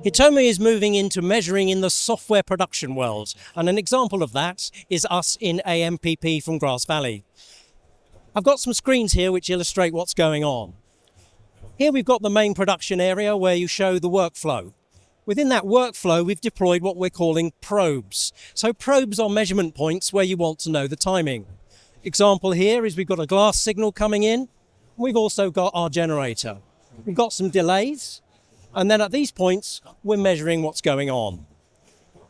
Hitomi is moving into measuring in the software production world, and an example of that is us in AMPP from Grass Valley. I've got some screens here which illustrate what's going on. Here we've got the main production area where you show the workflow. Within that workflow, we've deployed what we're calling probes. So probes are measurement points where you want to know the timing. Example here is we've got a glass signal coming in. We've also got our generator. We've got some delays. And then at these points, we're measuring what's going on.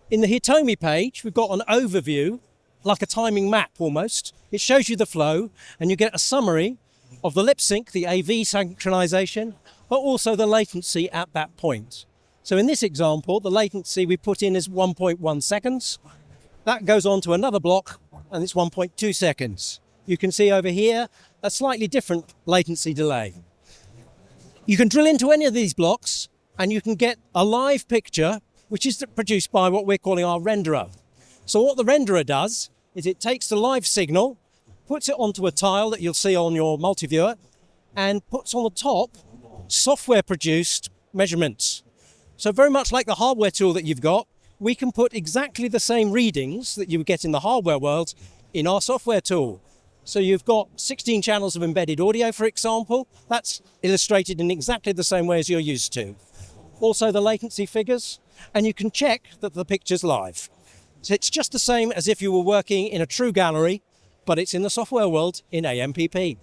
In the Hitomi page, we've got an overview, like a timing map almost. It shows you the flow, and you get a summary of the lip sync, the AV synchronization, but also the latency at that point. So in this example, the latency we put in is 1.1 seconds. That goes on to another block, and it's 1.2 seconds. You can see over here a slightly different latency delay. You can drill into any of these blocks, and you can get a live picture, which is produced by what we're calling our renderer. So what the renderer does is it takes the live signal, puts it onto a tile that you'll see on your multi-viewer, and puts on the top software-produced measurements. So very much like the hardware tool that you've got, we can put exactly the same readings that you would get in the hardware world in our software tool. So you've got 16 channels of embedded audio, for example. That's illustrated in exactly the same way as you're used to. Also the latency figures, and you can check that the picture's live. So it's just the same as if you were working in a true gallery, but it's in the software world in AMPP.